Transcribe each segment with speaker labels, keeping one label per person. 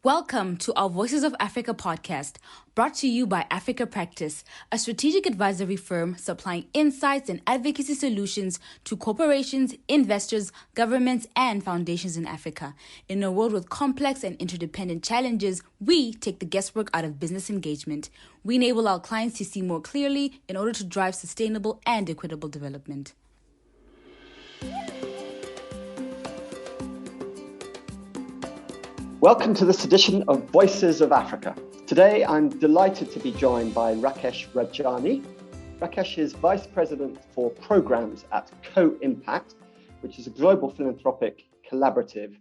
Speaker 1: Welcome to our Voices of Africa podcast, brought to you by Africa Practice, a strategic advisory firm supplying insights and advocacy solutions to corporations, investors, governments, and foundations in Africa. In a world with complex and interdependent challenges, we take the guesswork out of business engagement. We enable our clients to see more clearly in order to drive sustainable and equitable development.
Speaker 2: Welcome to this edition of Voices of Africa. Today, I'm delighted to be joined by Rakesh Rajani. Rakesh is Vice President for Programs at Co-Impact, which is a global philanthropic collaborative,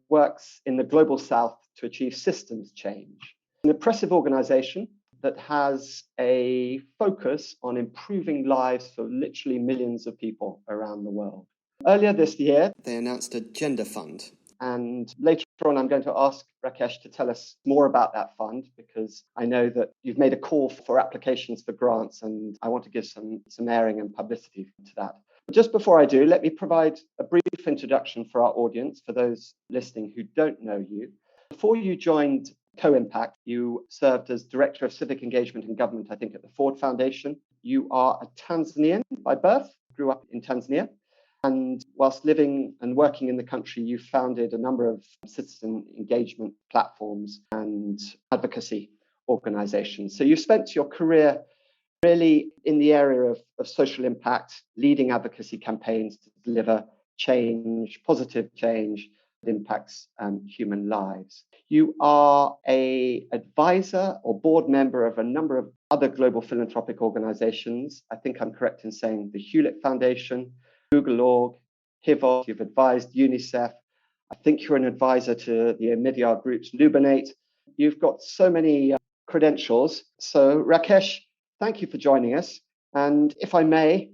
Speaker 2: works in the Global South to achieve systems change. An impressive organization that has a focus on improving lives for literally millions of people around the world. Earlier this year, they announced a gender fund. And later on, I'm going to ask Rakesh to tell us more about that fund, because I know that you've made a call for applications for grants, and I want to give some airing and publicity to that. But just before I do, let me provide a brief introduction for our audience, for those listening who don't know you. Before you joined Co-Impact, you served as Director of Civic Engagement and Government, I think, at the Ford Foundation. You are a Tanzanian by birth, grew up in Tanzania. And whilst living and working in the country, you founded a number of citizen engagement platforms and advocacy organizations. So you spent your career really in the area of social impact, leading advocacy campaigns to deliver change, positive change that impacts human lives. You are an advisor or board member of a number of other global philanthropic organizations. I think I'm correct in saying the Hewlett Foundation, Google.org, HIVOS, you've advised UNICEF. I think you're an advisor to the Omidyar Group's Lubanate. You've got so many credentials. So Rakesh, thank you for joining us. And if I may,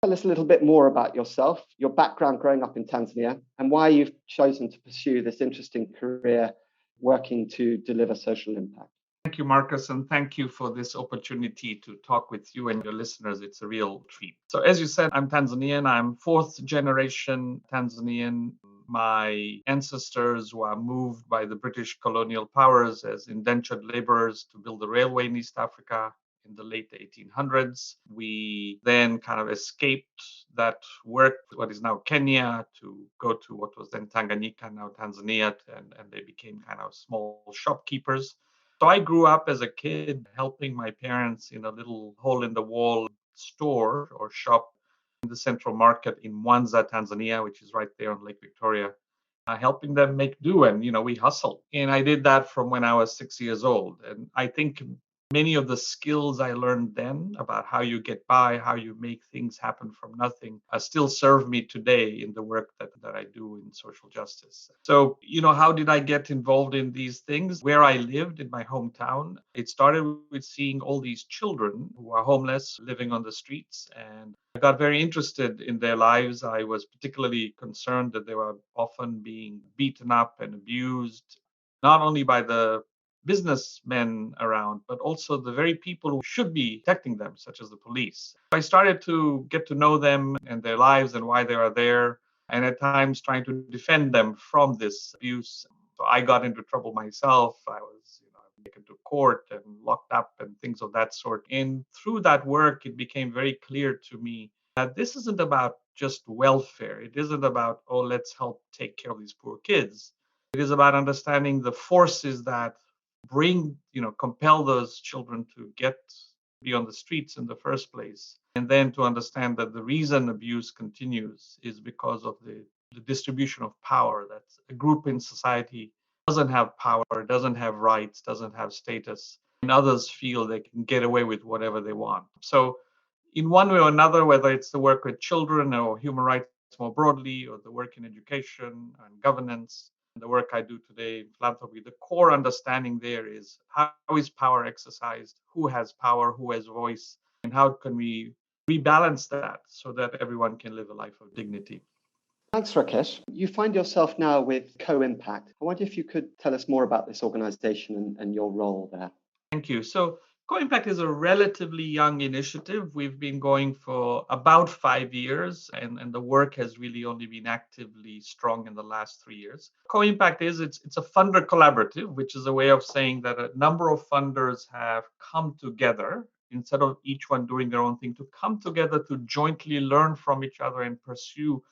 Speaker 2: tell us a little bit more about yourself, your background growing up in Tanzania, and why you've chosen to pursue this interesting career working to deliver social impact.
Speaker 3: Thank you, Marcus, and thank you for this opportunity to talk with you and your listeners. It's a real treat. So as you said, I'm Tanzanian. I'm fourth generation Tanzanian. My ancestors were moved by the British colonial powers as indentured laborers to build a railway in East Africa in the late 1800s. We then kind of escaped that work, what is now Kenya, to go to what was then Tanganyika, now Tanzania, and they became kind of small shopkeepers. So I grew up as a kid helping my parents in a little hole-in-the-wall store or shop in the central market in Mwanza, Tanzania, which is right there on Lake Victoria, helping them make do. And, we hustled. And I did that from when I was 6 years old. And I think many of the skills I learned then about how you get by, how you make things happen from nothing, still serve me today in the work that I do in social justice. So, how did I get involved in these things? Where I lived in my hometown, it started with seeing all these children who are homeless, living on the streets, and I got very interested in their lives. I was particularly concerned that they were often being beaten up and abused, not only by the businessmen around, but also the very people who should be protecting them, such as the police. I started to get to know them and their lives and why they are there, and at times trying to defend them from this abuse. So I got into trouble myself. I was taken to court and locked up and things of that sort. And through that work, it became very clear to me that this isn't about just welfare. It isn't about, let's help take care of these poor kids. It is about understanding the forces that compel those children to be on the streets in the first place. And then to understand that the reason abuse continues is because of the distribution of power, that a group in society doesn't have power, doesn't have rights, doesn't have status, and others feel they can get away with whatever they want. So in one way or another, whether it's the work with children or human rights more broadly, or the work in education and governance, the work I do today in philanthropy, the core understanding there is how is power exercised, who has power, who has voice, and how can we rebalance that so that everyone can live a life of dignity.
Speaker 2: Thanks, Rakesh. You find yourself now with Co-Impact. I wonder if you could tell us more about this organization and your role there.
Speaker 3: Thank you. So Co-Impact is a relatively young initiative. We've been going for about 5 years, and the work has really only been actively strong in the last 3 years. Co-Impact it's a funder collaborative, which is a way of saying that a number of funders have come together instead of each one doing their own thing, to come together to jointly learn from each other and pursue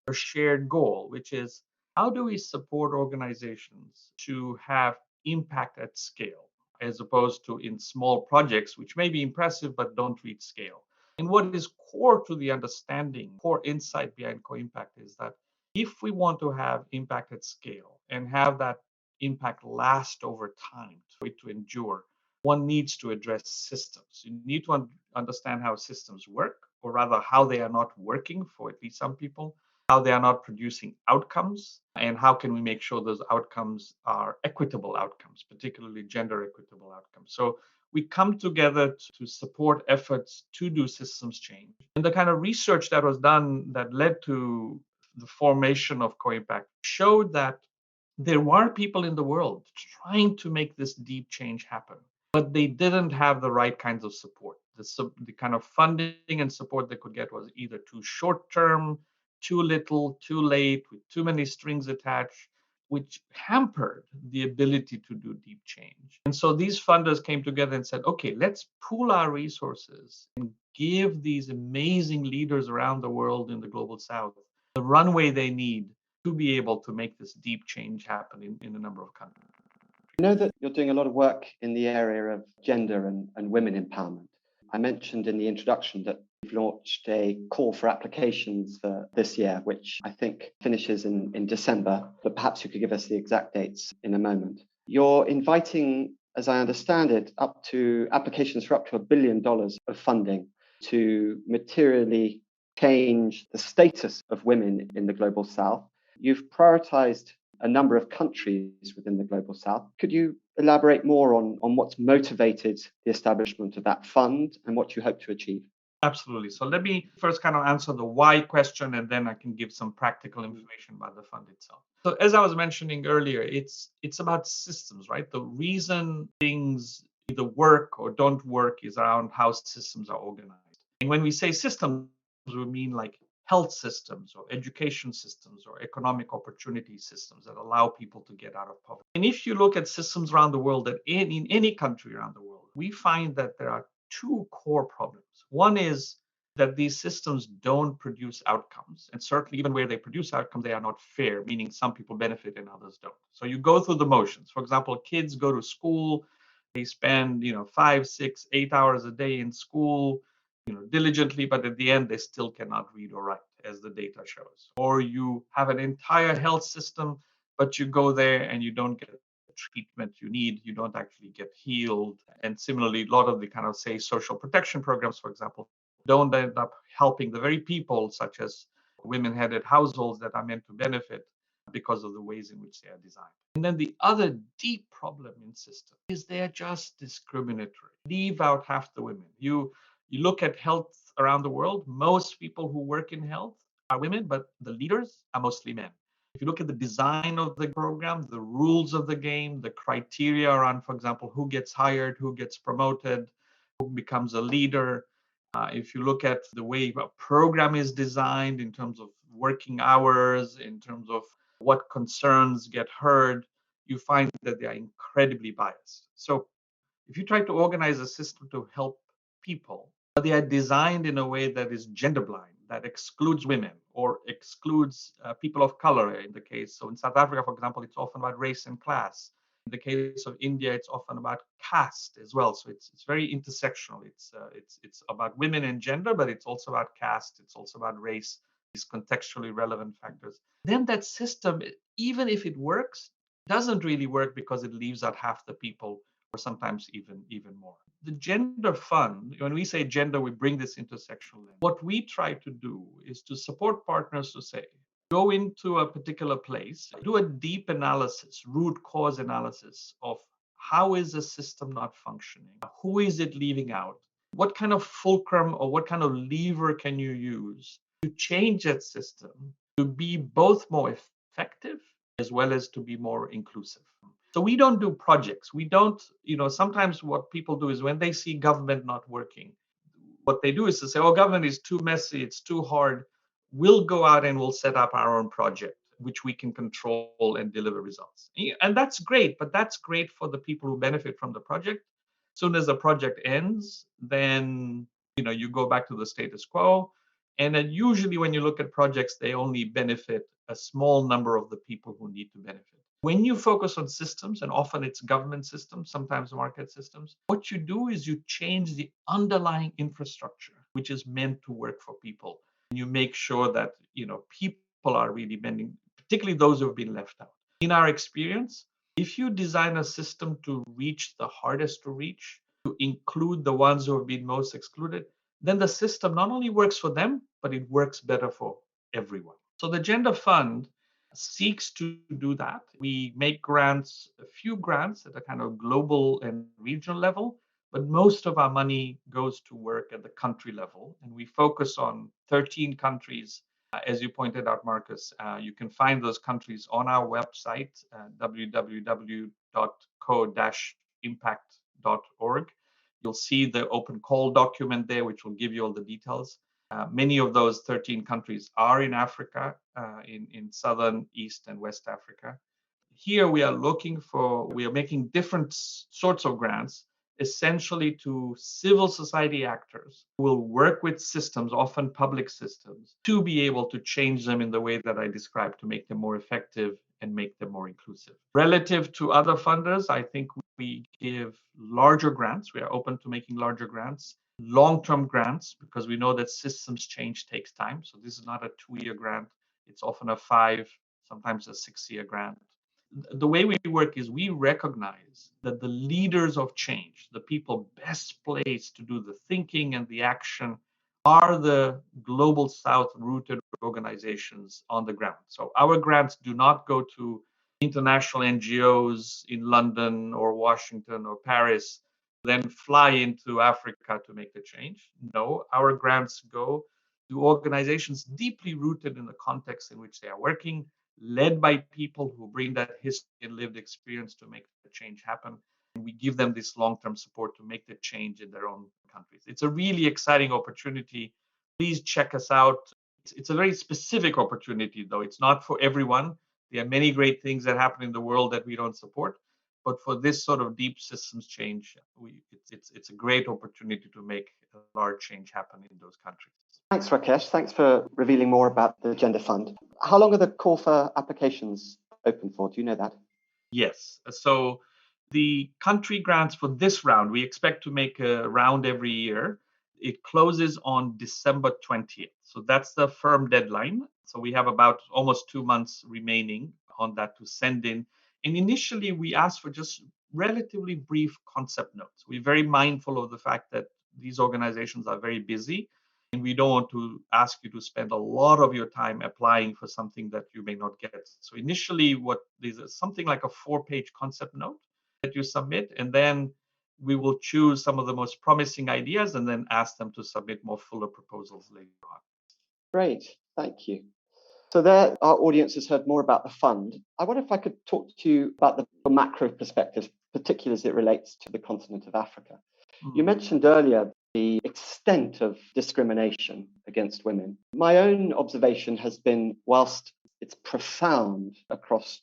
Speaker 3: a shared goal, which is how do we support organizations to have impact at scale, as opposed to in small projects, which may be impressive but don't reach scale. And what is core to the understanding, core insight behind co-impact is that if we want to have impact at scale and have that impact last over time, for it to endure, one needs to address systems. You need to understand how systems work, or rather how they are not working for at least some people, how they are not producing outcomes, and how can we make sure those outcomes are equitable outcomes, particularly gender equitable outcomes. So we come together to support efforts to do systems change. And the kind of research that was done that led to the formation of Co-Impact showed that there were people in the world trying to make this deep change happen, but they didn't have the right kinds of support. The kind of funding and support they could get was either too short term, too little, too late, with too many strings attached, which hampered the ability to do deep change. And so these funders came together and said, okay, let's pool our resources and give these amazing leaders around the world in the global south the runway they need to be able to make this deep change happen in a number of countries.
Speaker 2: I know that you're doing a lot of work in the area of gender and women empowerment. I mentioned in the introduction that you've launched a call for applications for this year, which I think finishes in December, but perhaps you could give us the exact dates in a moment. You're inviting, as I understand it, applications for up to $1 billion of funding to materially change the status of women in the global south. You've prioritized a number of countries within the global south. Could you elaborate more on what's motivated the establishment of that fund and what you hope to achieve?
Speaker 3: Absolutely. So let me first kind of answer the why question, and then I can give some practical information about the fund itself. So as I was mentioning earlier, it's about systems, right? The reason things either work or don't work is around how systems are organized. And when we say systems, we mean like health systems or education systems or economic opportunity systems that allow people to get out of poverty. And if you look at systems around the world, that in any country around the world, we find that there are two core problems. One is that these systems don't produce outcomes. And certainly even where they produce outcomes, they are not fair, meaning some people benefit and others don't. So you go through the motions. For example, kids go to school, they spend 5, 6, 8 hours a day in school, diligently, but at the end, they still cannot read or write, as the data shows. Or you have an entire health system, but you go there and you don't get the treatment you need, you don't actually get healed. And similarly, a lot of the kind of, say, social protection programs, for example, don't end up helping the very people, such as women-headed households, that are meant to benefit because of the ways in which they are designed. And then the other deep problem in systems is they're just discriminatory. Leave out half the women. You look at health around the world, most people who work in health are women, but the leaders are mostly men. If you look at the design of the program, the rules of the game, the criteria around, for example, who gets hired, who gets promoted, who becomes a leader, if you look at the way a program is designed in terms of working hours, in terms of what concerns get heard, you find that they are incredibly biased. So if you try to organize a system to help people, but they are designed in a way that is gender blind, that excludes women or excludes people of color in the case. So in South Africa, for example, it's often about race and class. In the case of India, it's often about caste as well. So it's very intersectional. It's about women and gender, but it's also about caste. It's also about race, these contextually relevant factors. Then that system, even if it works, doesn't really work because it leaves out half the people, or sometimes even more. The gender fund, when we say gender, we bring this intersectional lens. What we try to do is to support partners to say, go into a particular place, do a deep analysis, root cause analysis of how is the system not functioning? Who is it leaving out? What kind of fulcrum or what kind of lever can you use to change that system to be both more effective as well as to be more inclusive? So we don't do projects. We don't, sometimes what people do is when they see government not working, what they do is to say, oh, government is too messy, it's too hard. We'll go out and we'll set up our own project, which we can control and deliver results. And that's great, but that's great for the people who benefit from the project. As soon as the project ends, then you go back to the status quo. And then usually when you look at projects, they only benefit a small number of the people who need to benefit. When you focus on systems, and often it's government systems, sometimes market systems, what you do is you change the underlying infrastructure, which is meant to work for people. And you make sure that people are really bending, particularly those who have been left out. In our experience, if you design a system to reach the hardest to reach, to include the ones who have been most excluded, then the system not only works for them, but it works better for everyone. So the Gender Fund seeks to do that. We make grants, a few grants at a kind of global and regional level, but most of our money goes to work at the country level. And we focus on 13 countries. As you pointed out, Marcus, you can find those countries on our website, www.co-impact.org. You'll see the open call document there, which will give you all the details. Many of those 13 countries are in Africa, in Southern, East, and West Africa. Here we are making different sorts of grants, essentially to civil society actors who will work with systems, often public systems, to be able to change them in the way that I described, to make them more effective and make them more inclusive. Relative to other funders, I think we give larger grants. We are open to making larger grants, long-term grants, because we know that systems change takes time. So this is not a 2-year grant. It's often a 5, sometimes a 6-year grant. The way we work is we recognize that the leaders of change, the people best placed to do the thinking and the action, are the global south rooted organizations on the ground. So our grants do not go to international NGOs in London or Washington or Paris, then fly into Africa to make the change. No, our grants go to organizations deeply rooted in the context in which they are working, led by people who bring that history and lived experience to make the change happen. And we give them this long-term support to make the change in their own countries. It's a really exciting opportunity. Please check us out. It's a very specific opportunity, though. It's not for everyone. There are many great things that happen in the world that we don't support. But for this sort of deep systems change, it's a great opportunity to make a large change happen in those countries.
Speaker 2: Thanks, Rakesh. Thanks for revealing more about the Gender Fund. How long are the call for applications open for? Do you know that?
Speaker 3: Yes. So the country grants for this round, we expect to make a round every year. It closes on December 20th. So that's the firm deadline. So we have about almost 2 months remaining on that to send in. And initially, we asked for just relatively brief concept notes. We're very mindful of the fact that these organizations are very busy, and we don't want to ask you to spend a lot of your time applying for something that you may not get. So initially, there's something like a 4-page concept note that you submit, and then we will choose some of the most promising ideas and then ask them to submit more fuller proposals later on.
Speaker 2: Great, thank you. So there, our audience has heard more about the fund. I wonder if I could talk to you about the macro perspective, particularly as it relates to the continent of Africa. You mentioned earlier the extent of discrimination against women. My own observation has been, whilst it's profound across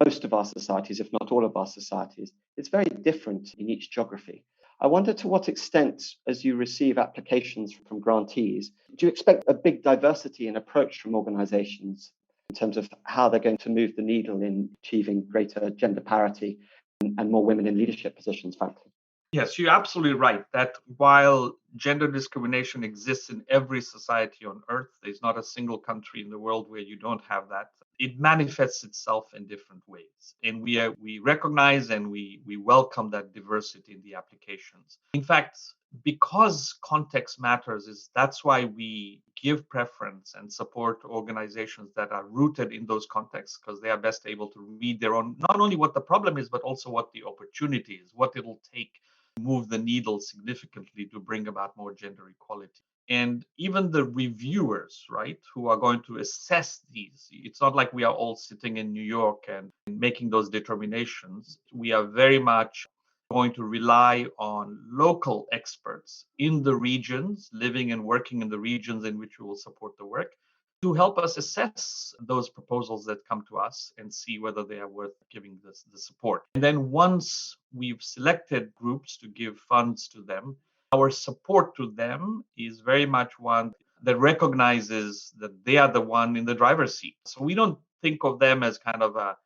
Speaker 2: most of our societies, if not all of our societies, it's very different in each geography. I wonder to what extent, as you receive applications from grantees, do you expect a big diversity in approach from organizations in terms of how they're going to move the needle in achieving greater gender parity and more women in leadership positions, frankly?
Speaker 3: Yes, you're absolutely right that while gender discrimination exists in every society on earth, there's not a single country in the world where you don't have that. It manifests itself in different ways. And we recognize and we welcome that diversity in the applications. In fact, because context matters, that's why we give preference and support organizations that are rooted in those contexts, because they are best able to read their own, not only what the problem is, but also what the opportunity is, what it'll take move the needle significantly to bring about more gender equality. And even the reviewers, right, who are going to assess these, it's not like we are all sitting in New York and making those determinations. We are very much going to rely on local experts in the regions, living and working in the regions in which we will support the work, to help us assess those proposals that come to us and see whether they are worth giving the support. And then once we've selected groups to give funds to them, our support to them is very much one that recognizes that they are the one in the driver's seat. So we don't think of them as kind of a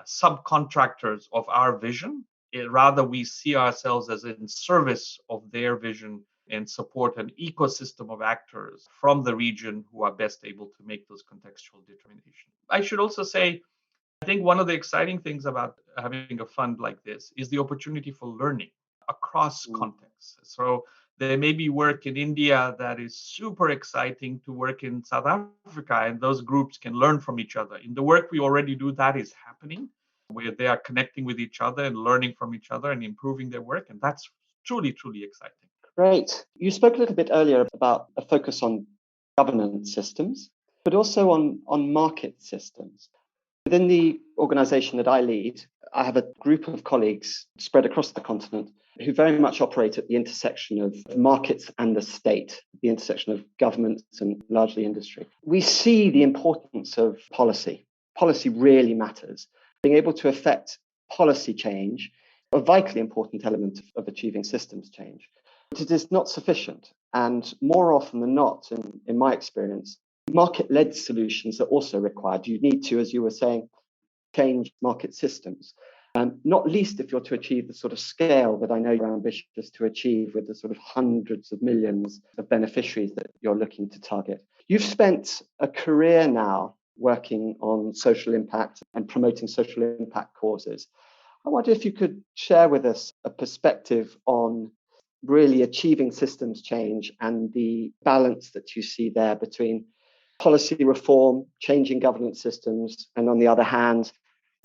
Speaker 3: subcontractors of our vision. Rather, we see ourselves as in service of their vision and support an ecosystem of actors from the region who are best able to make those contextual determinations. I should also say, I think one of the exciting things about having a fund like this is the opportunity for learning across contexts. So there may be work in India that is super exciting to work in South Africa, and those groups can learn from each other. In the work we already do, that is happening, where they are connecting with each other and learning from each other and improving their work. And that's truly, truly exciting.
Speaker 2: Great. You spoke a little bit earlier about a focus on governance systems, but also on market systems. Within the organization that I lead, I have a group of colleagues spread across the continent who very much operate at the intersection of markets and the state, the intersection of governments and largely industry. We see the importance of policy. Policy really matters. Being able to affect policy change, a vitally important element of achieving systems change. But it is not sufficient. And more often than not, in my experience, market-led solutions are also required. You need to, as you were saying, change market systems, not least if you're to achieve the sort of scale that I know you're ambitious to achieve with the sort of hundreds of millions of beneficiaries that you're looking to target. You've spent a career now working on social impact and promoting social impact causes. I wonder if you could share with us a perspective on really achieving systems change and the balance that you see there between policy reform, changing governance systems, and on the other hand,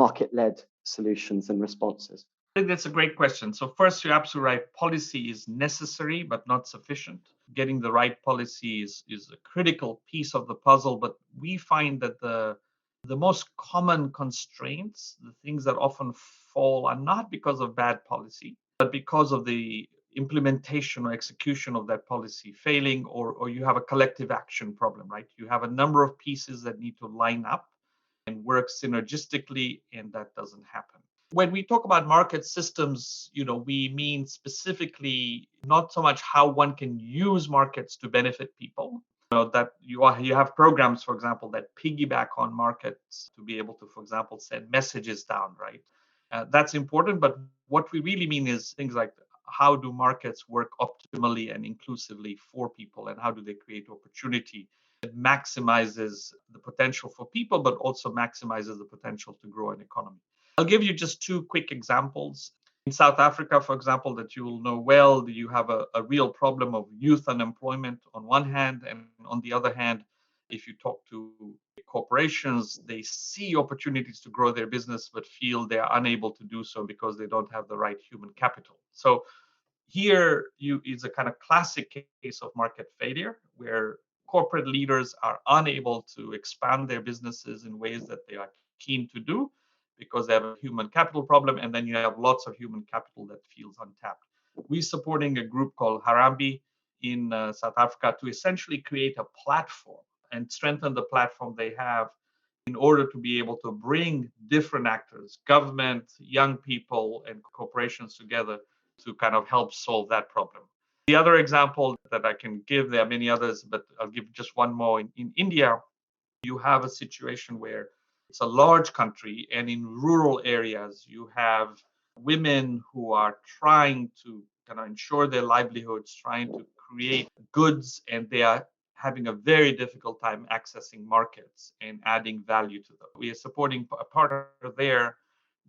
Speaker 2: market-led solutions and responses.
Speaker 3: I think that's a great question. So first, you're absolutely right. Policy is necessary, but not sufficient. Getting the right policy is a critical piece of the puzzle, but we find that the most common constraints, the things that often fall, are not because of bad policy, but because of the implementation or execution of that policy failing, or you have a collective action problem, right? You have a number of pieces that need to line up and work synergistically, and that doesn't happen. When we talk about market systems, we mean specifically not so much how one can use markets to benefit people. That you have programs, for example, that piggyback on markets to be able to, for example, send messages down, right? That's important, but what we really mean is things like how do markets work optimally and inclusively for people, and how do they create opportunity that maximizes the potential for people, but also maximizes the potential to grow an economy. I'll give you just two quick examples. In South Africa, for example, that you will know well, you have a real problem of youth unemployment on one hand, and on the other hand, if you talk to corporations, they see opportunities to grow their business, but feel they are unable to do so because they don't have the right human capital. So here is a kind of classic case of market failure, where corporate leaders are unable to expand their businesses in ways that they are keen to do because they have a human capital problem, and then you have lots of human capital that feels untapped. We're supporting a group called Harambee in South Africa to essentially create a platform and strengthen the platform they have in order to be able to bring different actors, government, young people, and corporations together to kind of help solve that problem. The other example that I can give, there are many others, but I'll give just one more. In India, you have a situation where it's a large country, and in rural areas, you have women who are trying to kind of ensure their livelihoods, trying to create goods, and they are having a very difficult time accessing markets and adding value to them. We are supporting a partner there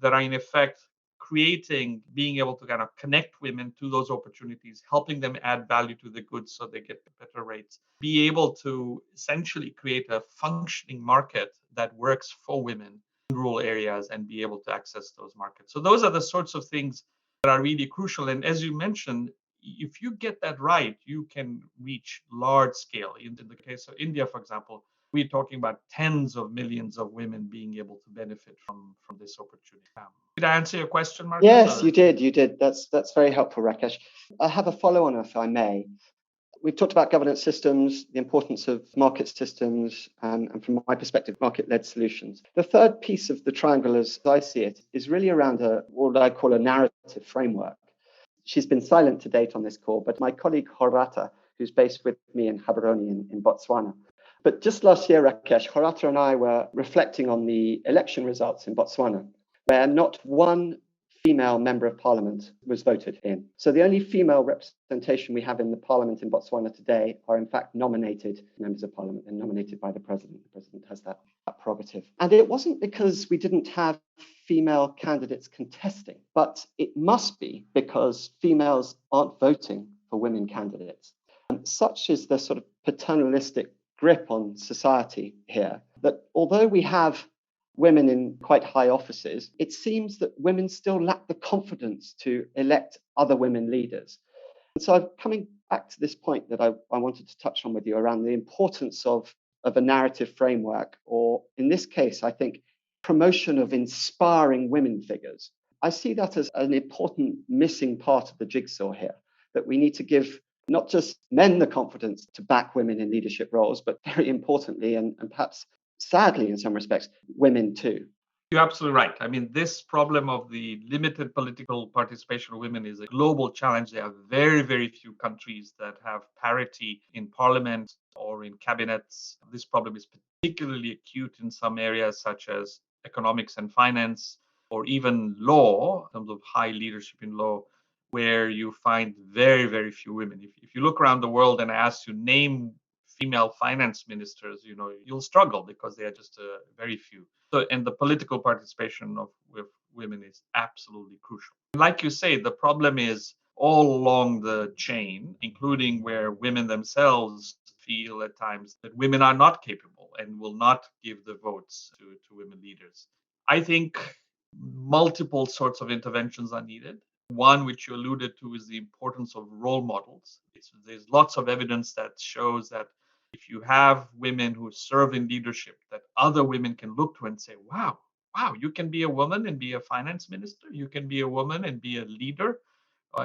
Speaker 3: that are in effect being able to kind of connect women to those opportunities, helping them add value to the goods so they get better rates, be able to essentially create a functioning market that works for women in rural areas and be able to access those markets. So those are the sorts of things that are really crucial. And as you mentioned, if you get that right, you can reach large scale. In the case of India, for example, we're talking about tens of millions of women being able to benefit from this opportunity. Did I answer your question, Marcus?
Speaker 2: Yes, you did. You did. That's very helpful, Rakesh. I have a follow-on, if I may. We've talked about governance systems, the importance of market systems, and from my perspective, market-led solutions. The third piece of the triangle, as I see it, is really around what I call a narrative framework. She's been silent to date on this call, but my colleague Horata, who's based with me in Gaborone in Botswana. But just last year, Rakesh, Horata and I were reflecting on the election results in Botswana, where not one female member of parliament was voted in. So the only female representation we have in the parliament in Botswana today are in fact nominated members of parliament and nominated by the president. The president has that prerogative. And it wasn't because we didn't have female candidates contesting, but it must be because females aren't voting for women candidates. And such is the sort of paternalistic grip on society here that although we have women in quite high offices, it seems that women still lack the confidence to elect other women leaders. And so I'm coming back to this point that I wanted to touch on with you around the importance of a narrative framework, or in this case, I think, promotion of inspiring women figures. I see that as an important missing part of the jigsaw here, that we need to give not just men the confidence to back women in leadership roles, but very importantly, and perhaps sadly, in some respects, women too.
Speaker 3: You're absolutely right. I mean, this problem of the limited political participation of women is a global challenge. There are very, very few countries that have parity in parliament or in cabinets. This problem is particularly acute in some areas such as economics and finance, or even law, in terms of high leadership in law, where you find very, very few women. If you look around the world and ask you name female finance ministers, you'll struggle because they are just very few. So, and the political participation with women is absolutely crucial. Like you say, the problem is all along the chain, including where women themselves feel at times that women are not capable and will not give the votes to women leaders. I think multiple sorts of interventions are needed. One, which you alluded to, is the importance of role models. There's lots of evidence that shows that if you have women who serve in leadership, that other women can look to and say, wow, you can be a woman and be a finance minister. You can be a woman and be a leader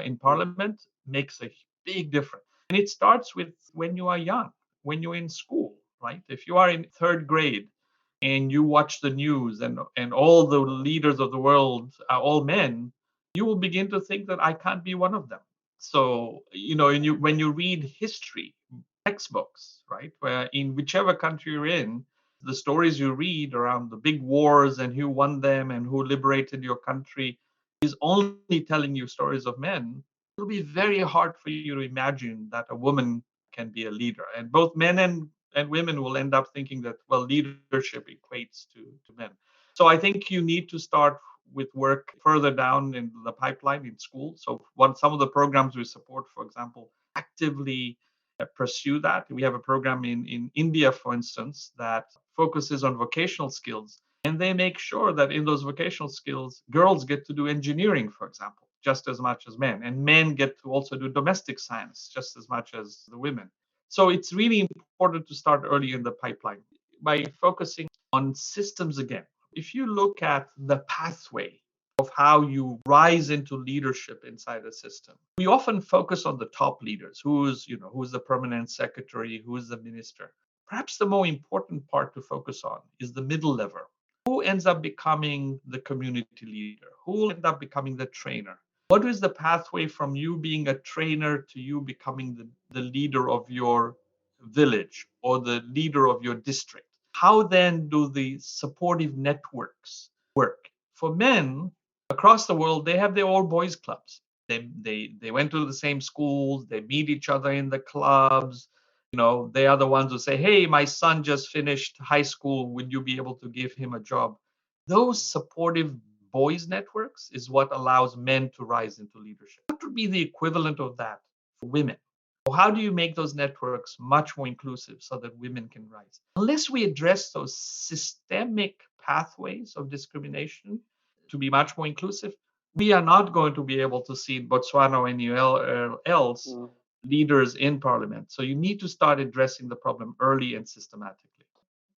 Speaker 3: in parliament. Makes a big difference. And it starts with when you are young, when you're in school, right? If you are in third grade and you watch the news and all the leaders of the world are all men, you will begin to think that I can't be one of them. So, when you read history, textbooks, right, where in whichever country you're in, the stories you read around the big wars and who won them and who liberated your country is only telling you stories of men, it'll be very hard for you to imagine that a woman can be a leader. And both men and women will end up thinking that, well, leadership equates to men. So I think you need to start with work further down in the pipeline in school. So some of the programs we support, for example, actively pursue that. We have a program in India, for instance, that focuses on vocational skills. And they make sure that in those vocational skills, girls get to do engineering, for example, just as much as men. And men get to also do domestic science just as much as the women. So it's really important to start early in the pipeline by focusing on systems again. If you look at the pathway of how you rise into leadership inside a system, we often focus on the top leaders, who's the permanent secretary, who's the minister. Perhaps the more important part to focus on is the middle level. Who ends up becoming the community leader? Who will end up becoming the trainer? What is the pathway from you being a trainer to you becoming the leader of your village or the leader of your district? How then do the supportive networks work? For men across the world, they have their all boys clubs. They went to the same schools, they meet each other in the clubs. They are the ones who say, hey, my son just finished high school. Would you be able to give him a job? Those supportive boys networks is what allows men to rise into leadership. What would be the equivalent of that for women? How do you make those networks much more inclusive so that women can rise? Unless we address those systemic pathways of discrimination to be much more inclusive, We are not going to be able to see in Botswana or anywhere else leaders in parliament. So you need to start addressing the problem early and systematically.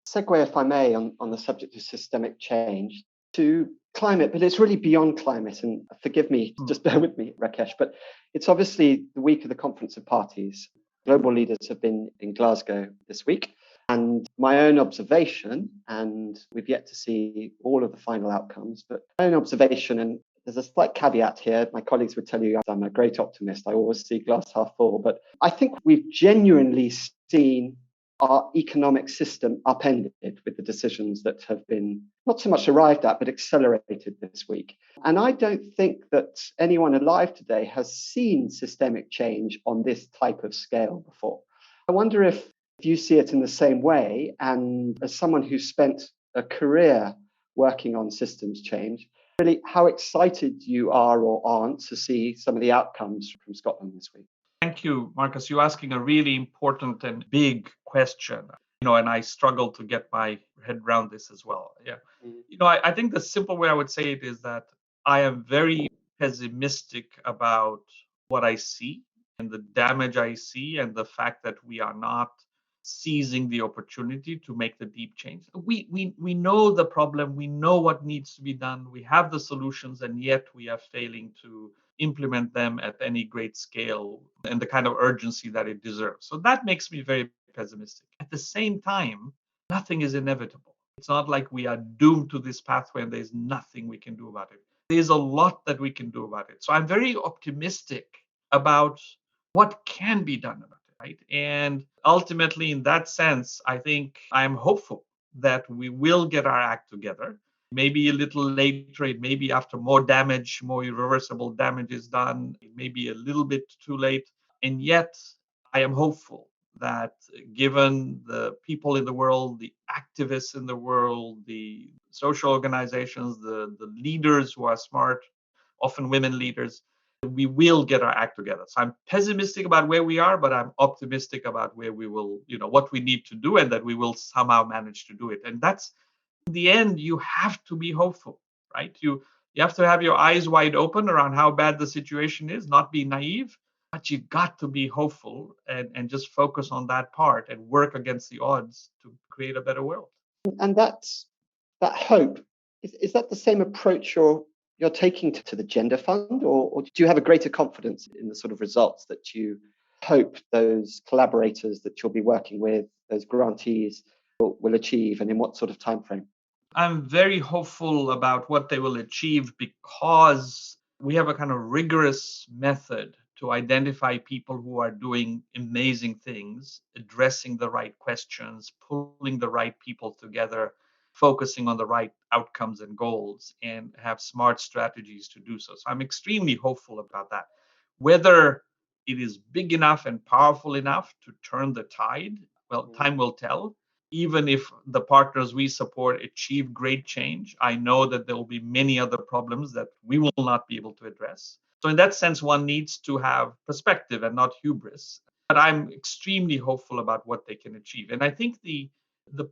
Speaker 2: Segue, if I may, on the subject of systemic change to climate, but it's really beyond climate. And forgive me, just bear with me, Rakesh, but it's obviously the week of the Conference of Parties. Global leaders have been in Glasgow this week. And my own observation, and we've yet to see all of the final outcomes, but my own observation, and there's a slight caveat here. My colleagues would tell you I'm a great optimist. I always see glass half full. But I think we've genuinely seen our economic system upended with the decisions that have been not so much arrived at, but accelerated this week. And I don't think that anyone alive today has seen systemic change on this type of scale before. I wonder if you see it in the same way. And as someone who spent a career working on systems change, really how excited you are or aren't to see some of the outcomes from Scotland this week.
Speaker 3: Thank you, Marcus. You're asking a really important and big question, and I struggle to get my head around this as well. Yeah. I think the simple way I would say it is that I am very pessimistic about what I see and the damage I see and the fact that we are not seizing the opportunity to make the deep change. We know the problem, we know what needs to be done, we have the solutions, and yet we are failing to implement them at any great scale and the kind of urgency that it deserves. So that makes me very pessimistic. At the same time, nothing is inevitable. It's not like we are doomed to this pathway and there's nothing we can do about it. There's a lot that we can do about it. So I'm very optimistic about what can be done about it, right? And ultimately, in that sense, I think I'm hopeful that we will get our act together. Maybe a little later, maybe after more damage, more irreversible damage is done, it may be a little bit too late. And yet, I am hopeful that given the people in the world, the activists in the world, the social organizations, the leaders who are smart, often women leaders, we will get our act together. So I'm pessimistic about where we are, but I'm optimistic about where we will, what we need to do and that we will somehow manage to do it. And that's, in the end, you have to be hopeful, right? You have to have your eyes wide open around how bad the situation is, not be naive, but you got to be hopeful and just focus on that part and work against the odds to create a better world.
Speaker 2: And that hope, is that the same approach you're taking to the Gender Fund, or do you have a greater confidence in the sort of results that you hope those collaborators that you'll be working with, those grantees, will achieve, and in what sort of time frame?
Speaker 3: I'm very hopeful about what they will achieve because we have a kind of rigorous method to identify people who are doing amazing things, addressing the right questions, pulling the right people together, focusing on the right outcomes and goals, and have smart strategies to do so. So I'm extremely hopeful about that. Whether it is big enough and powerful enough to turn the tide, well, time will tell. Even if the partners we support achieve great change, I know that there will be many other problems that we will not be able to address. So in that sense, one needs to have perspective and not hubris. But I'm extremely hopeful about what they can achieve. And I think the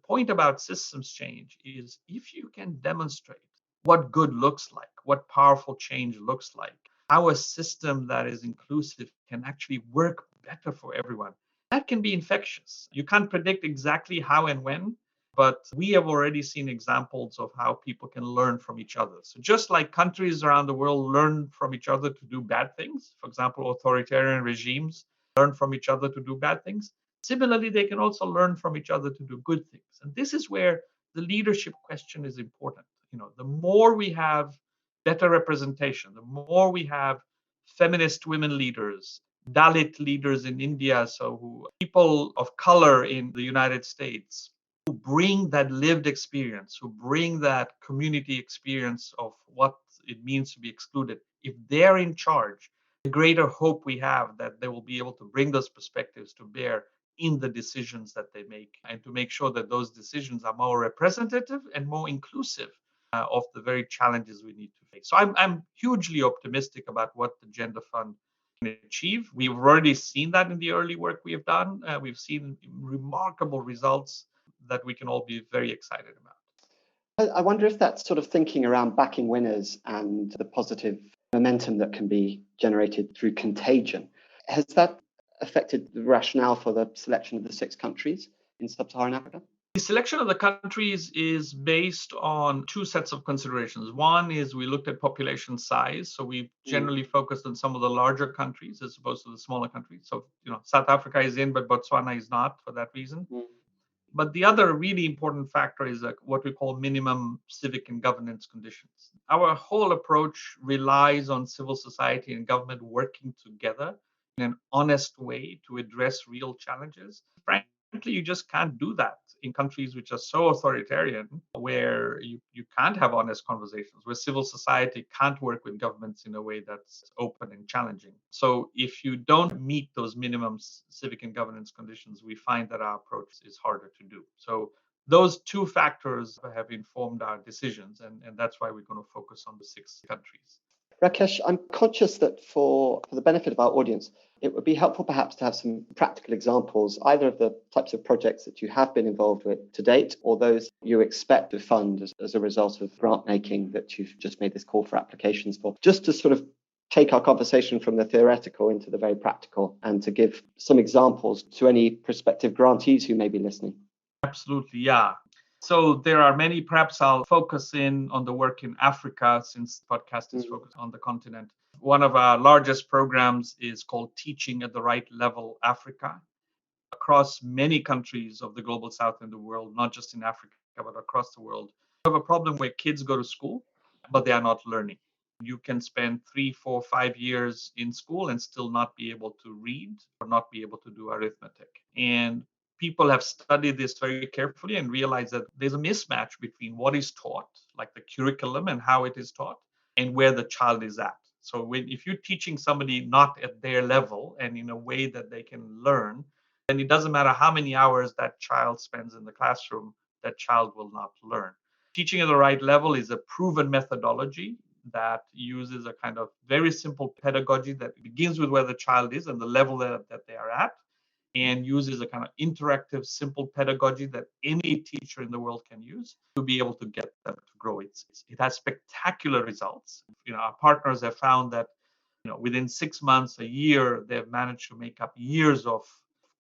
Speaker 3: point about systems change is if you can demonstrate what good looks like, what powerful change looks like, how a system that is inclusive can actually work better for everyone, that can be infectious. You can't predict exactly how and when, but we have already seen examples of how people can learn from each other. So just like countries around the world learn from each other to do bad things, for example, authoritarian regimes learn from each other to do bad things, similarly, they can also learn from each other to do good things. And this is where the leadership question is important. The more we have better representation, the more we have feminist women leaders, Dalit leaders in India, so people of color in the United States, who bring that lived experience, who bring that community experience of what it means to be excluded. If they're in charge, the greater hope we have that they will be able to bring those perspectives to bear in the decisions that they make, and to make sure that those decisions are more representative and more inclusive of the very challenges we need to face. So I'm hugely optimistic about what the Gender Fund can achieve. We've already seen that in the early work we have done. We've seen remarkable results that we can all be very excited about.
Speaker 2: I wonder if that sort of thinking around backing winners and the positive momentum that can be generated through contagion, has that affected the rationale for the selection of the 6 countries in sub-Saharan Africa?
Speaker 3: The selection of the countries is based on 2 sets of considerations. One is we looked at population size. So we generally focused on some of the larger countries as opposed to the smaller countries. So, South Africa is in, but Botswana is not for that reason. But the other really important factor is what we call minimum civic and governance conditions. Our whole approach relies on civil society and government working together in an honest way to address real challenges. Frankly, you just can't do that in countries which are so authoritarian, where you can't have honest conversations, where civil society can't work with governments in a way that's open and challenging. So if you don't meet those minimum civic and governance conditions, we find that our approach is harder to do. So those 2 factors have informed our decisions, and that's why we're going to focus on the 6 countries.
Speaker 2: Rakesh, I'm conscious that for the benefit of our audience, it would be helpful perhaps to have some practical examples, either of the types of projects that you have been involved with to date, or those you expect to fund as a result of grant making that you've just made this call for applications for, just to sort of take our conversation from the theoretical into the very practical, and to give some examples to any prospective grantees who may be listening.
Speaker 3: Absolutely, yeah. So there are many. Perhaps I'll focus in on the work in Africa, since the podcast is focused on the continent. One of our largest programs is called Teaching at the Right Level Africa. Across many countries of the global south and the world, not just in Africa, but across the world, we have a problem where kids go to school, but they are not learning. You can spend 3, 4, 5 years in school and still not be able to read or not be able to do arithmetic. And people have studied this very carefully and realized that there's a mismatch between what is taught, like the curriculum and how it is taught, and where the child is at. So if you're teaching somebody not at their level and in a way that they can learn, then it doesn't matter how many hours that child spends in the classroom, that child will not learn. Teaching at the right level is a proven methodology that uses a kind of very simple pedagogy that begins with where the child is and the level that they are at, and uses a kind of interactive, simple pedagogy that any teacher in the world can use to be able to get them to grow. It has spectacular results. Our partners have found that within 6 months, a year, they've managed to make up years of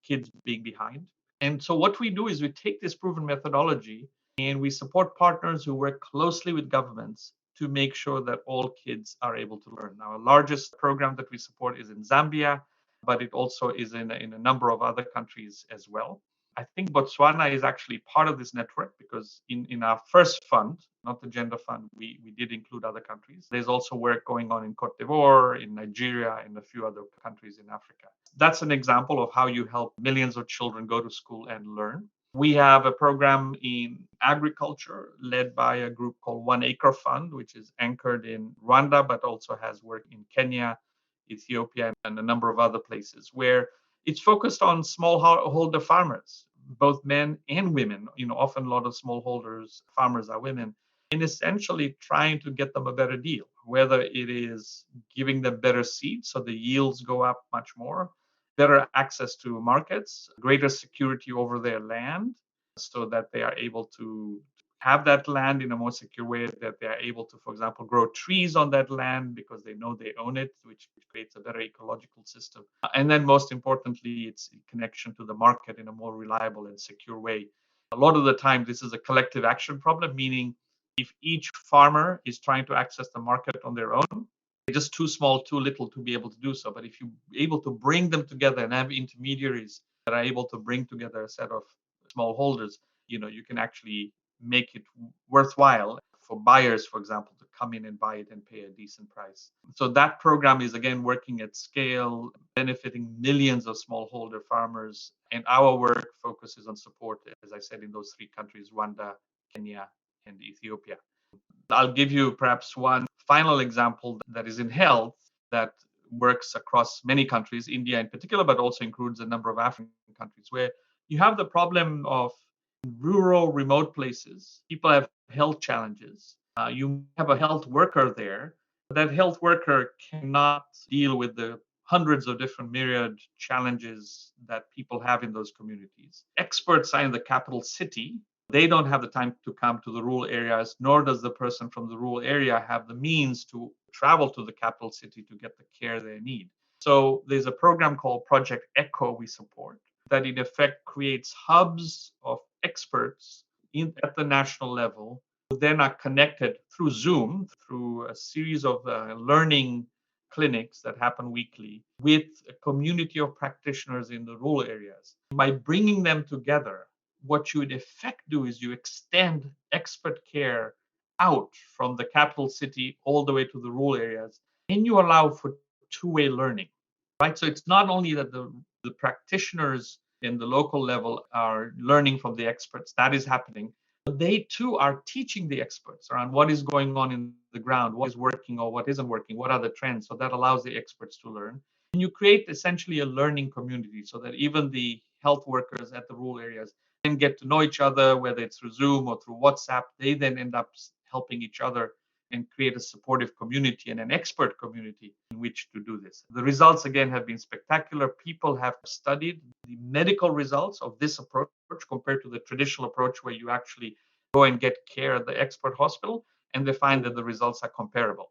Speaker 3: kids being behind. And so what we do is we take this proven methodology and we support partners who work closely with governments to make sure that all kids are able to learn. Our largest program that we support is in Zambia, but it also is in a number of other countries as well. I think Botswana is actually part of this network because in our first fund, not the gender fund, we did include other countries. There's also work going on in Cote d'Ivoire, in Nigeria, and a few other countries in Africa. That's an example of how you help millions of children go to school and learn. We have a program in agriculture led by a group called 1 Acre Fund, which is anchored in Rwanda, but also has work in Kenya, Ethiopia, and a number of other places, where it's focused on smallholder farmers, both men and women. Often a lot of smallholders, farmers are women, and essentially trying to get them a better deal, whether it is giving them better seeds so the yields go up much more, better access to markets, greater security over their land so that they are able to have that land in a more secure way, that they are able to, for example, grow trees on that land because they know they own it, which creates a better ecological system. And then most importantly, it's in connection to the market in a more reliable and secure way. A lot of the time, this is a collective action problem, meaning if each farmer is trying to access the market on their own, they're just too small, too little to be able to do so. But if you're able to bring them together and have intermediaries that are able to bring together a set of smallholders, you can actually make it worthwhile for buyers, for example, to come in and buy it and pay a decent price. So that program is, again, working at scale, benefiting millions of smallholder farmers. And our work focuses on support, as I said, in those 3 countries, Rwanda, Kenya, and Ethiopia. I'll give you perhaps one final example that is in health that works across many countries, India in particular, but also includes a number of African countries, where you have the problem of rural, remote places. People have health challenges. You have a health worker there. That health worker cannot deal with the hundreds of different myriad challenges that people have in those communities. Experts are in the capital city, They don't have the time to come to the rural areas, nor does the person from the rural area have the means to travel to the capital city to get the care they need. So there's a program called Project ECHO we support that in effect creates hubs of experts at the national level who then are connected through Zoom, through a series of learning clinics that happen weekly with a community of practitioners in the rural areas. By bringing them together, what you in effect do is you extend expert care out from the capital city all the way to the rural areas, and you allow for two-way learning, right? So it's not only that the practitioners in the local level are learning from the experts, that is happening, but they too are teaching the experts around what is going on in the ground, what is working or what isn't working, what are the trends. So that allows the experts to learn. And you create essentially a learning community so that even the health workers at the rural areas can get to know each other, whether it's through Zoom or through WhatsApp. They then end up helping each other and create a supportive community and an expert community in which to do this. The results, again, have been spectacular. People have studied the medical results of this approach compared to the traditional approach where you actually go and get care at the expert hospital, and they find that the results are comparable.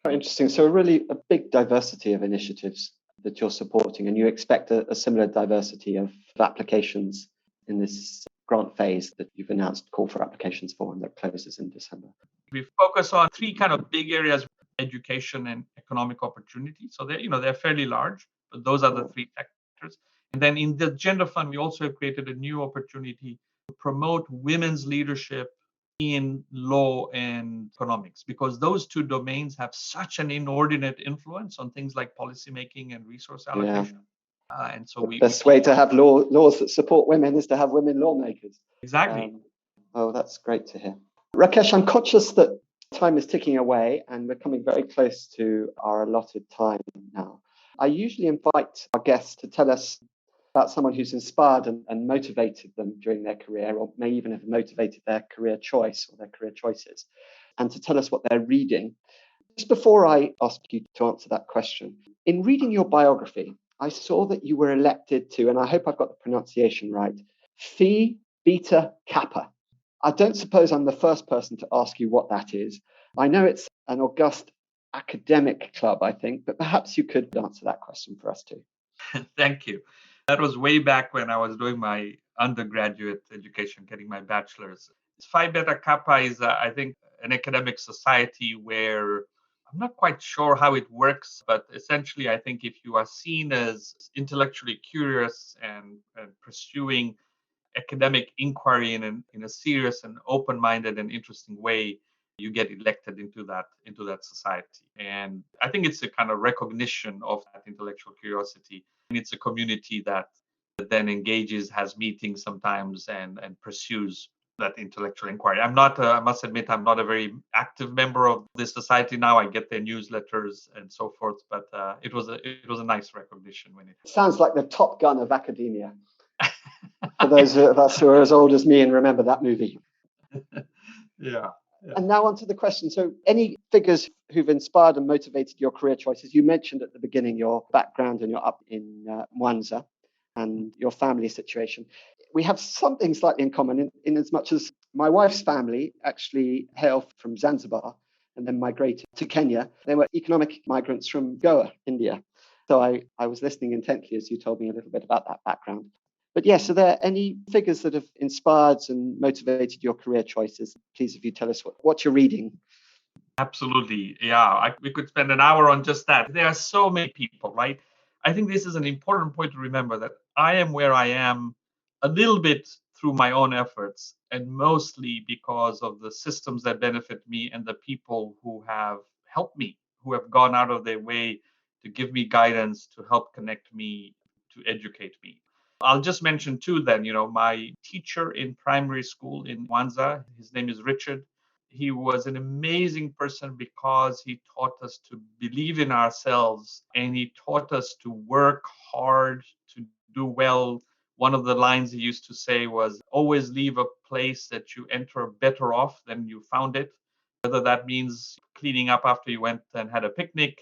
Speaker 2: Very interesting. So really a big diversity of initiatives that you're supporting, and you expect a similar diversity of applications in this grant phase that you've announced call for applications for and that closes in December.
Speaker 3: We focus on three kind of big areas: education and economic opportunity. So they're fairly large, but those are the three sectors. And then in the gender fund, we also have created a new opportunity to promote women's leadership in law and economics, because those two domains have such an inordinate influence on things like policymaking and resource allocation. And so
Speaker 2: the best way to have laws that support women is to have women lawmakers.
Speaker 3: Exactly.
Speaker 2: That's great to hear. Rakesh, I'm conscious that time is ticking away and we're coming very close to our allotted time now. I usually invite our guests to tell us about someone who's inspired and motivated them during their career, or may even have motivated their career choice or their career choices, and to tell us what they're reading. Just before I ask you to answer that question, in reading your biography, I saw that you were elected to, and I hope I've got the pronunciation right, Phi Beta Kappa. I don't suppose I'm the first person to ask you what that is. I know it's an august academic club, I think, but perhaps you could answer that question for us too.
Speaker 3: Thank you. That was way back when I was doing my undergraduate education, getting my bachelor's. Phi Beta Kappa is, I think, an academic society where I'm not quite sure how it works, but essentially, I think if you are seen as intellectually curious and pursuing academic inquiry in a serious and open-minded and interesting way, you get elected into that society. And I think it's a kind of recognition of that intellectual curiosity. And it's a community that then engages, has meetings sometimes, and pursues that intellectual inquiry. I must admit, I'm not a very active member of this society now. I get their newsletters and so forth, but it was a nice recognition when it
Speaker 2: sounds like the Top Gun of academia. For those of us who are as old as me and remember that movie.
Speaker 3: Yeah.
Speaker 2: And now on to the question. So any figures who've inspired and motivated your career choices? You mentioned at the beginning your background and you're up in Mwanza and your family situation. We have something slightly in common in as much as my wife's family actually hail from Zanzibar and then migrated to Kenya. They were economic migrants from Goa, India. So I was listening intently as you told me a little bit about that background. But yes, are there any figures that have inspired and motivated your career choices? Please, if you tell us what you're reading.
Speaker 3: Absolutely. Yeah, we could spend an hour on just that. There are so many people, right? I think this is an important point to remember, that I am where I am a little bit through my own efforts, and mostly because of the systems that benefit me and the people who have helped me, who have gone out of their way to give me guidance, to help connect me, to educate me. I'll just mention too then, my teacher in primary school in Mwanza, his name is Richard. He was an amazing person because he taught us to believe in ourselves, and he taught us to work hard, to do well. One of the lines he used to say was, always leave a place that you enter better off than you found it. Whether that means cleaning up after you went and had a picnic,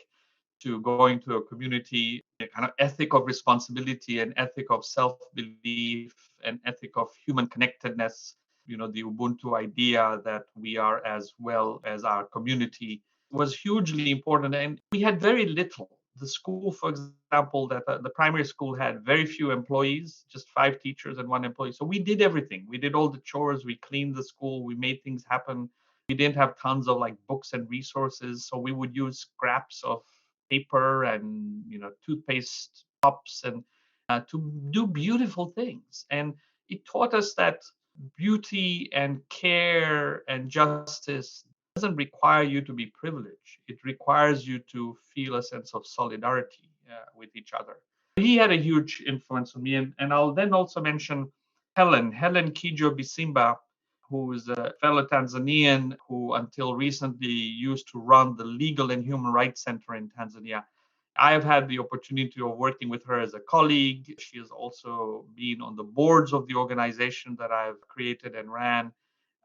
Speaker 3: to going to a community, a kind of ethic of responsibility, an ethic of self-belief, an ethic of human connectedness. the Ubuntu idea that we are as well as our community was hugely important. And we had very little. The school, for example, that the primary school had very few employees, just 5 teachers and 1 employee. So we did everything. We did all the chores. We cleaned the school. We made things happen. We didn't have tons of like books and resources. So we would use scraps of paper and toothpaste tops and to do beautiful things. And it taught us that beauty and care and justice doesn't require you to be privileged. It requires you to feel a sense of solidarity with each other. He had a huge influence on me. And I'll then also mention Helen Kijo Bisimba, who is a fellow Tanzanian who until recently used to run the Legal and Human Rights Center in Tanzania. I have had the opportunity of working with her as a colleague. She has also been on the boards of the organization that I've created and ran,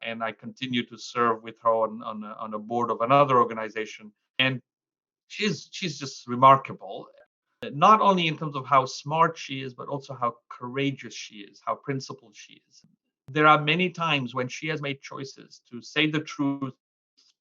Speaker 3: and I continue to serve with her on a board of another organization. And she's just remarkable, not only in terms of how smart she is, but also how courageous she is, how principled she is. There are many times when she has made choices to say the truth,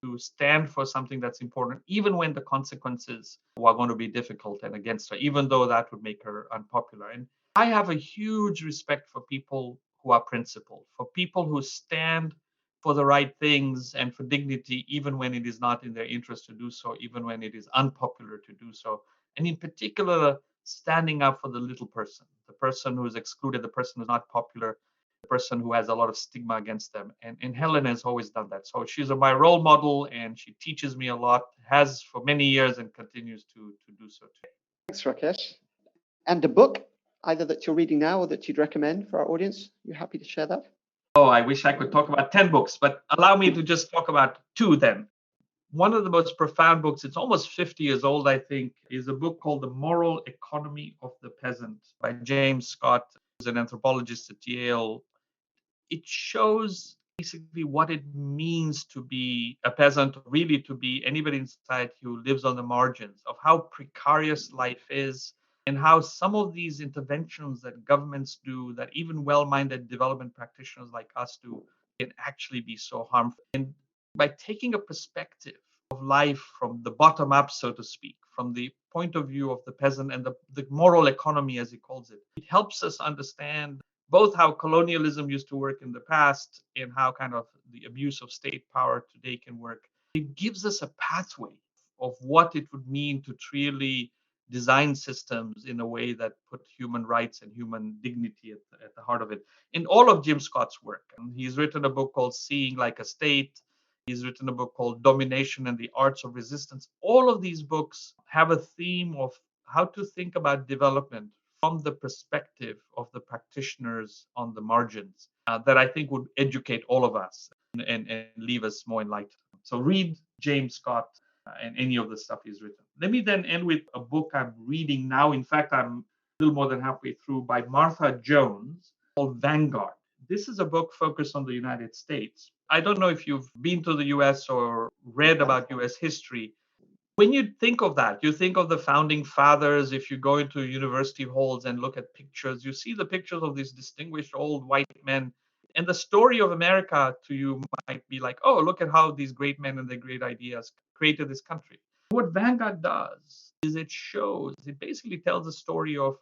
Speaker 3: to stand for something that's important, even when the consequences are going to be difficult and against her, even though that would make her unpopular. And I have a huge respect for people who are principled, for people who stand for the right things and for dignity, even when it is not in their interest to do so, even when it is unpopular to do so. And in particular, standing up for the little person, the person who is excluded, the person who's not popular, the person who has a lot of stigma against them. And Helen has always done that. So she's my role model and she teaches me a lot, has for many years and continues to do so today.
Speaker 2: Thanks, Rakesh. And a book, either that you're reading now or that you'd recommend for our audience? You happy to share that?
Speaker 3: Oh, I wish I could talk about 10 books, but allow me to just talk about 2 then. One of the most profound books, it's almost 50 years old, I think, is a book called The Moral Economy of the Peasant by James Scott, who's an anthropologist at Yale. It shows basically what it means to be a peasant, really to be anybody in society who lives on the margins of how precarious life is and how some of these interventions that governments do, that even well-minded development practitioners like us do, can actually be so harmful. And by taking a perspective of life from the bottom up, so to speak, from the point of view of the peasant and the moral economy, as he calls it, it helps us understand both how colonialism used to work in the past and how kind of the abuse of state power today can work. It gives us a pathway of what it would mean to truly design systems in a way that put human rights and human dignity at the heart of it. In all of Jim Scott's work, and he's written a book called Seeing Like a State. He's written a book called Domination and the Arts of Resistance. All of these books have a theme of how to think about development from the perspective of the practitioners on the margins that I think would educate all of us and leave us more enlightened. So read James Scott and any of the stuff he's written. Let me then end with a book I'm reading now. In fact, I'm a little more than halfway through, by Martha Jones, called Vanguard. This is a book focused on the United States. I don't know if you've been to the US or read about US history. When you think of that, you think of the founding fathers. If you go into university halls and look at pictures, you see the pictures of these distinguished old white men. And the story of America to you might be like, oh, look at how these great men and their great ideas created this country. What Vanguard does is it basically tells a story of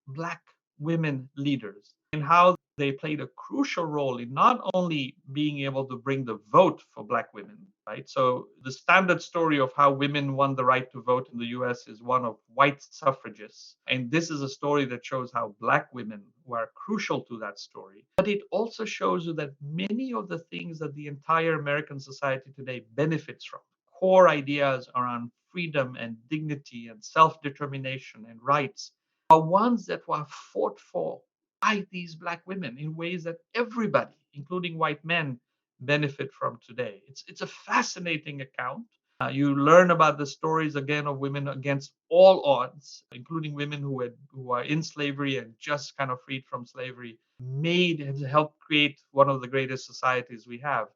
Speaker 3: Black women leaders and how they played a crucial role in not only being able to bring the vote for Black women, right? So the standard story of how women won the right to vote in the US is one of white suffragists. And this is a story that shows how Black women were crucial to that story. But it also shows you that many of the things that the entire American society today benefits from, core ideas around freedom and dignity and self-determination and rights, are ones that were fought for by these Black women in ways that everybody, including white men, benefit from today. It's a fascinating account. You learn about the stories again of women against all odds, including women who are in slavery and just kind of freed from slavery, made and helped create one of the greatest societies we have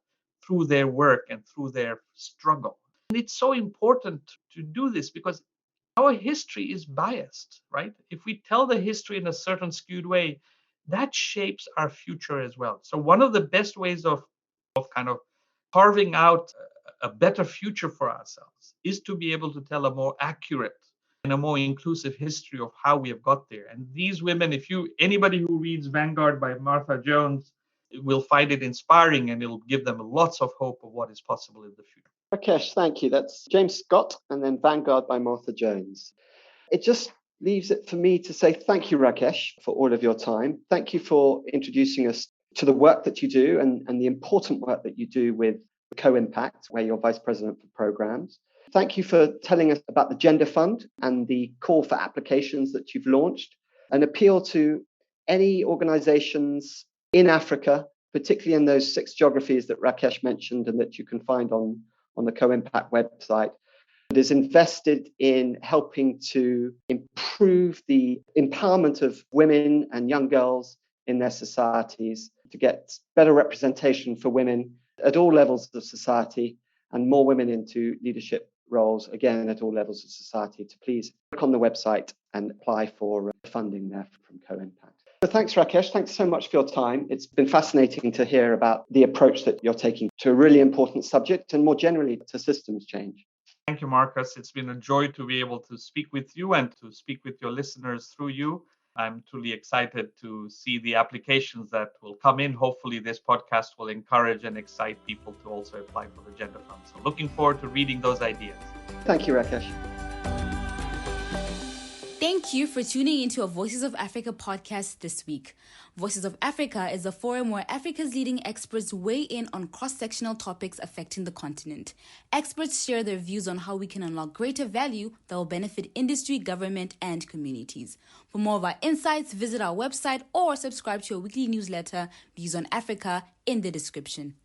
Speaker 3: through their work and through their struggle. And it's so important to do this because our history is biased, right? If we tell the history in a certain skewed way, that shapes our future as well. So one of the best ways of kind of carving out a better future for ourselves is to be able to tell a more accurate and a more inclusive history of how we have got there. And these women, anybody who reads Vanguard by Martha Jones will find it inspiring, and it'll give them lots of hope of what is possible in the future.
Speaker 2: Rakesh, thank you. That's James Scott and then Vanguard by Martha Jones. It just leaves it for me to say thank you, Rakesh, for all of your time. Thank you for introducing us to the work that you do and the important work that you do with Co-Impact, where you're Vice President for Programs. Thank you for telling us about the Gender Fund and the call for applications that you've launched, an appeal to any organizations in Africa, particularly in those 6 geographies that Rakesh mentioned and that you can find on the Co-Impact website, that is invested in helping to improve the empowerment of women and young girls in their societies, to get better representation for women at all levels of society and more women into leadership roles, again, at all levels of society. To please click on the website and apply for funding there from Co-Impact. So thanks, Rakesh. Thanks so much for your time. It's been fascinating to hear about the approach that you're taking to a really important subject and more generally to systems change.
Speaker 3: Thank you, Marcus. It's been a joy to be able to speak with you and to speak with your listeners through you. I'm truly excited to see the applications that will come in. Hopefully, this podcast will encourage and excite people to also apply for the Gender Fund. So looking forward to reading those ideas.
Speaker 2: Thank you, Rakesh.
Speaker 1: Thank you for tuning into a Voices of Africa podcast this week. Voices of Africa is a forum where Africa's leading experts weigh in on cross-sectional topics affecting the continent. Experts share their views on how we can unlock greater value that will benefit industry, government, and communities. For more of our insights, visit our website or subscribe to our weekly newsletter, Views on Africa, in the description.